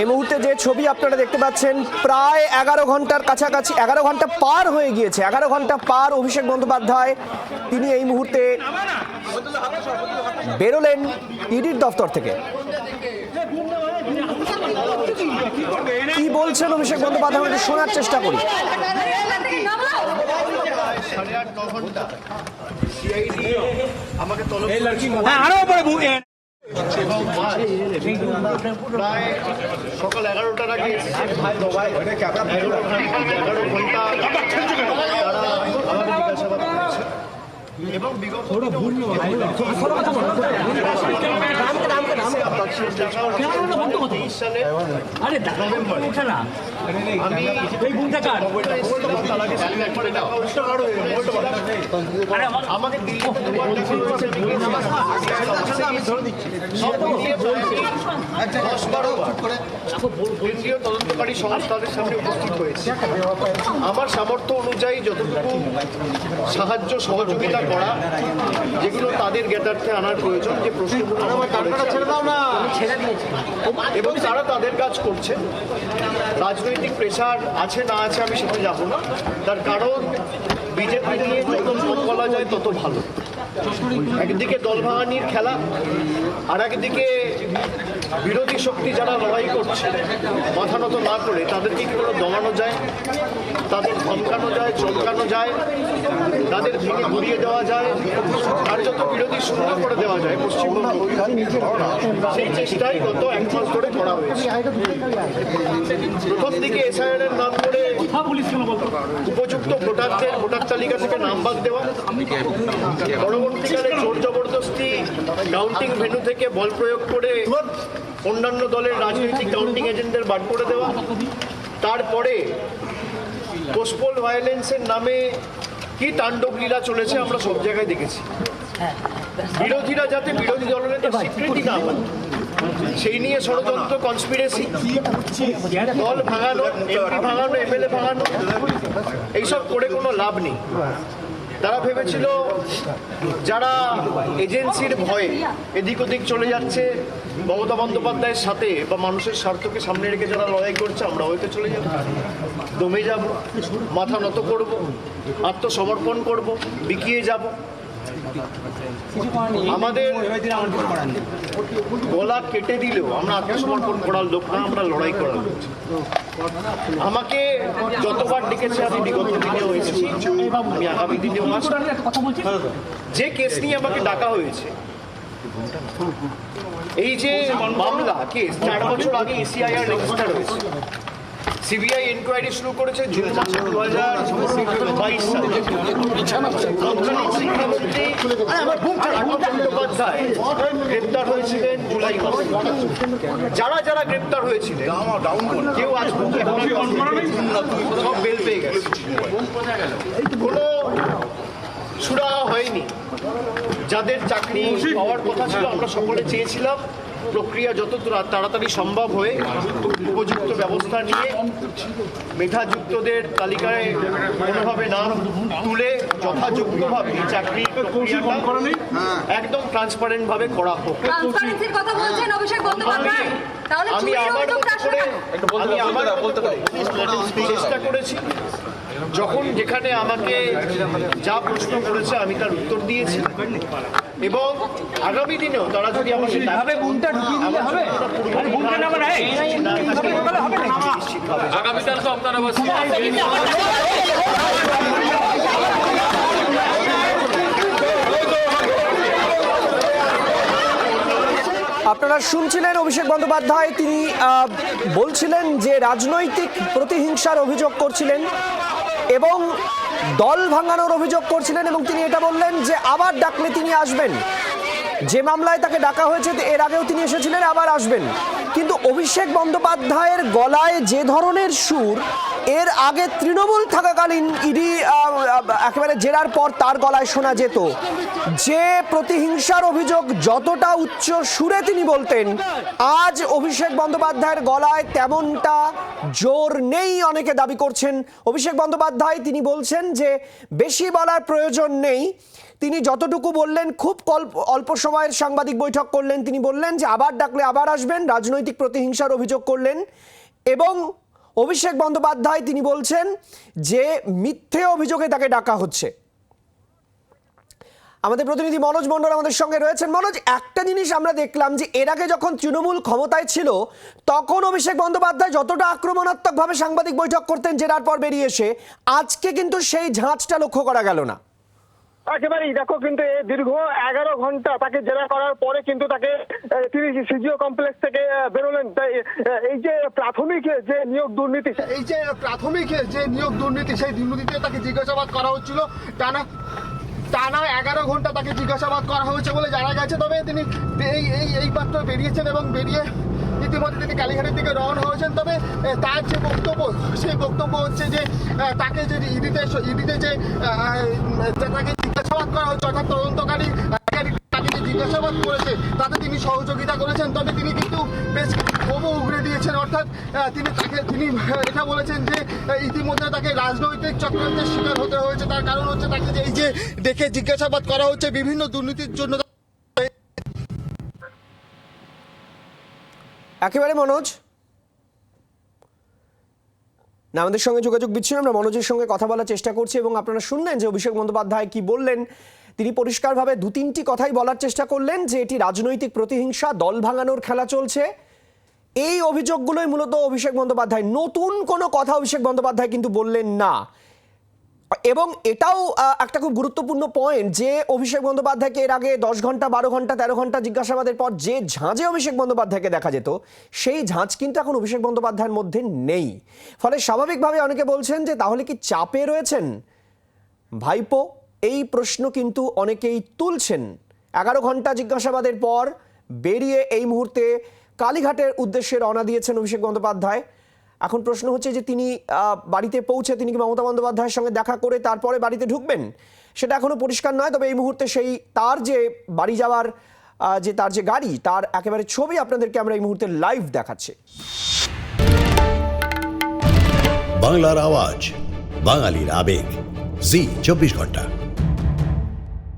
এই মুহূর্তে যে ছবি আপনারা দেখতে পাচ্ছেন, প্রায় 11 ঘন্টার কাছাকাছি, 11 ঘন্টা পার হয়ে গিয়েছে। 11 ঘন্টা পার অভিষেক বন্দ্যোপাধ্যায় তিনি এই মুহূর্তে বেরোলেন ইডির দফতর থেকে। কি বলছেন অভিষেক বন্দ্যোপাধ্যায় আমাদের শোনার চেষ্টা করি। প্রায় সকাল 11টার আগে 11 ঘন্টা তারা আমাকে জিজ্ঞাসাবাদ করেছে এবং বিগত সালে আমাকে কেন্দ্রীয় তদন্তকারী সংস্থাদের সামনে উপস্থিত হয়েছে। আমার সামর্থ্য অনুযায়ী যতটুকু সাহায্য সহযোগিতা করা, যেগুলো তাদের জ্ঞাতার্থে আনার প্রয়োজন, যে প্রশ্নগুলো এবং তারা তাদের কাজ করছে। রাজনৈতিক প্রেশার আছে না আছে আমি সেটা যাব না, তার কারণ বিজেপি নিয়ে যত মত বলা যায় তত ভালো। একদিকে দল ভাঙানির খেলা, আর একদিকে বিরোধী শক্তি যারা লড়াই করছে মাথা নত না করে তাদেরকে কি করে দমানো যায়, তাদের ধমকানো যায়, চমকানো যায়, তাদের ভেঙে ঘুরিয়ে দেওয়া যায়, আর যত বিরোধী শূন্য করে দেওয়া যায় পশ্চিমবঙ্গ, সেই চেষ্টাই গত 1 মাস ধরে করা হয়েছে। প্রথম দিকে এসআইআর এর নাম করে উপযুক্ত ভোটারদের ভোটার তালিকা থেকে নাম বাদ দেওয়া, পরবর্তীকালে জোর জবরদস্তি কাউন্টিং ভেন্যু থেকে বল প্রয়োগ করে অন্যান্য দলের রাজনৈতিক কাউন্টিং এজেন্টদের বাদ করে দেওয়া, তারপরে পোস্টপোল ভায়োলেন্সের নামে কি তাণ্ডব লীলা চলেছে আমরা সব জায়গায় দেখেছি। বিরোধীরা যাতে বিরোধী দলনেতার স্বীকৃতি না পায় সেই নিয়ে ষড়যন্ত্র, কনস্পিরেসি, দল ভাঙানো, এমপি ভাঙানো, এমএলএ ভাঙানো, এইসব করে কোনো লাভ নেই। তারা ভেবেছিল যারা এজেন্সির ভয়ে এদিক ওদিক চলে যাচ্ছে মমতা বন্দ্যোপাধ্যায়ের সাথে বা মানুষের স্বার্থকে সামনে রেখে যারা লড়াই করছে আমরা হয়তো চলে যাব, দমে যাব, মাথা নত করব, আত্মসমর্পণ করব, বিকিয়ে যাব। আমাদের গলা কেটে দিলেও আমরা আত্মসমর্পণ করার লোক না, আমরা লড়াই করার লোক। আমাকে যতবার ডেকেছে আমি বিগত দিনেও এসেছি, আমি আগামী দিনেও আসব। যে কেস নিয়ে আমাকে ডাকা হয়েছে, এই যে মামলা কেস 4 বছর আগে এসিআইআর রেজিস্টার হয়েছে, সিবিআই এনকোয়ারি শুরু করেছে জুন মাসে 2022 সালে। শিক্ষামন্ত্রী বন্দ্যোপাধ্যায় গ্রেপ্তার হয়েছিলেন জুলাই মাসে। যারা যারা গ্রেপ্তার হয়েছিলেন কেউ আজ সব বেল পেয়ে গেছে, কোনো সুরাহা হয়নি। যাদের চাকরি পাওয়ার কথা ছিল আমরা সকলে চেয়েছিলাম প্রক্রিয়া যত তাড়াতাড়ি সম্ভব হয়ে উপযুক্ত ব্যবস্থা নিয়ে মেধাযুক্তদের তালিকায় কোনোভাবে নাম তুলে যথাযোগ্যভাবে চাকরি একদম ট্রান্সপারেন্ট ভাবে করা হোক। আমি আমার চেষ্টা করেছি, যখন যেখানে আমাকে যা প্রশ্ন করেছে আমি তার উত্তর দিয়েছি, এবং আগামী দিনেও তারা যদি আমাকে আপনারা শুনছিলেন অভিষেক বন্দ্যোপাধ্যায়, তিনি বলছিলেন যে রাজনৈতিক প্রতিহিংসার অভিযোগ করছিলেন এবং দল ভাঙানোর অভিযোগ করছিলেন, এবং তিনি এটা বললেন যে আবার ডাকলে তিনি আসবেন। যে মামলায় তাকে ডাকা হয়েছে এর আগেও তিনি এসেছিলেন, আবার আসবেন। কিন্তু অভিষেক বন্দ্যোপাধ্যায়ের গলায় যে ধরনের সুর এর আগে তৃণমূল থাকাকালীন ইডি একেবারে জেরার পর তার গলায় শোনা যেত, যে প্রতিহিংসার অভিযোগ যতটা উচ্চ সুরে তিনি বলতেন, আজ অভিষেক বন্দ্যোপাধ্যায়ের গলায় তেমনটা জোর নেই অনেকে দাবি করছেন। অভিষেক বন্দ্যোপাধ্যায় তিনি বলছেন যে বেশি বলার প্রয়োজন নেই, তিনি যতটুকু বললেন, খুব অল্প সময়ের সাংবাদিক বৈঠক করলেন, তিনি বললেন যে আবার ডাকলে আবার আসবেন, রাজনৈতিক প্রতিহিংসার অভিযোগ করলেন। এবং অভিষেক বন্দ্যোপাধ্যায় তিনি বলছেন যে মিথ্যে অভিযোগে তাকে ডাকা হচ্ছে। আমাদের প্রতিনিধি মনোজ মণ্ডল আমাদের সঙ্গে রয়েছেন। মনোজ, একটা জিনিস আমরা দেখলাম যে এর আগে যখন তৃণমূল ক্ষমতায় ছিল তখন অভিষেক বন্দ্যোপাধ্যায় যতটা আক্রমণাত্মকভাবে সাংবাদিক বৈঠক করতেন জেরার পর বেরিয়ে এসে, আজকে কিন্তু সেই ঝাঁজটা লক্ষ্য করা গেল না। একেবারেই দেখো, কিন্তু এই দীর্ঘ 11 ঘন্টা তাকে জেরা করার পরে কিন্তু তাকে তিনি সিজিও কমপ্লেক্স থেকে বেরোলেন। এই যে প্রাথমিক যে নিয়োগ দুর্নীতি, সেই দুর্নীতিতে তাকে জিজ্ঞাসাবাদ করা হচ্ছিল। টানা 11 ঘন্টা তাকে জিজ্ঞাসাবাদ করা হয়েছে বলে জানা গেছে। তবে তিনি এই মাত্র বেরিয়েছেন এবং বেরিয়ে ইতিমধ্যে তিনি কালীঘাটের দিকে রওনা হয়েছেন। তবে তার যে বক্তব্য, সেই বক্তব্য হচ্ছে যে তাকে যে ইডিতে যে তাকে জিজ্ঞাসাবাদ করা হচ্ছে, অর্থাৎ তদন্তকারী তাকে যে জিজ্ঞাসাবাদ করেছে তাতে তিনি সহযোগিতা করেছেন। তবে তিনি কিন্তু বেশ ক্ষোভও উগড়ে দিয়েছেন। অর্থাৎ তিনি এটা বলেছেন যে ইতিমধ্যে তাকে রাজনৈতিক চক্রান্তের শিকার হতে হয়েছে। তার কারণ হচ্ছে তাকে যে এই যে দেখে জিজ্ঞাসাবাদ করা হচ্ছে বিভিন্ন দুর্নীতির জন্য। একেবারে মনোজ না, আমাদের সঙ্গে যোগাযোগ বিচ্ছিন্ন। আমরা মনোজের সঙ্গে কথা বলার চেষ্টা করছি এবং আপনারা শুনলেন যে অভিষেক বন্দ্যোপাধ্যায় কি বললেন। তিনি পরিষ্কারভাবে 2-3টি কথাই বলার চেষ্টা করলেন যে এটি রাজনৈতিক প্রতিহিংসা, দল ভাঙানোর খেলা চলছে। এই অভিযোগগুলোই মূলত অভিষেক বন্দ্যোপাধ্যায়, নতুন কোনো কথা অভিষেক বন্দ্যোপাধ্যায় কিন্তু বললেন না। এবং এটাও একটা খুব গুরুত্বপূর্ণ পয়েন্ট যে অভিষেক বন্দ্যোপাধ্যায়কে এর আগে 10 ঘন্টা, 12 ঘন্টা, 13 ঘন্টা জিজ্ঞাসাবাদের পর যে ঝাঁজে অভিষেক বন্দ্যোপাধ্যায়কে দেখা যেত, সেই ঝাঁজ কিন্তু এখন অভিষেক বন্দ্যোপাধ্যায়ের মধ্যে নেই। ফলে স্বাভাবিকভাবে অনেকে বলছেন যে তাহলে কি চাপে রয়েছেন ভাইপো? এই প্রশ্ন কিন্তু অনেকেই তুলছেন। 11 ঘন্টা জিজ্ঞাসাবাদের পর বেরিয়ে এই মুহূর্তে কালীঘাটের উদ্দেশ্যে রওনা দিয়েছেন অভিষেক বন্দ্যোপাধ্যায়। এখন প্রশ্ন হচ্ছে যে তিনি বাড়িতে পৌঁছে তিনি কি মমতা বন্দ্যোপাধ্যায়ের সঙ্গে দেখা করে তারপরে বাড়িতে ঢুকবেন, সেটা এখনো পরিষ্কার নয়। তবে এই মুহূর্তে সেই তার যে বাড়ি যাওয়ার তার যে গাড়ি, তার একেবারে ছবি আপনাদেরকে আমরা এই মুহূর্তে লাইভ দেখাচ্ছি। বাংলার আওয়াজ, বাঙালির আবেগ, জি 24 ঘন্টা।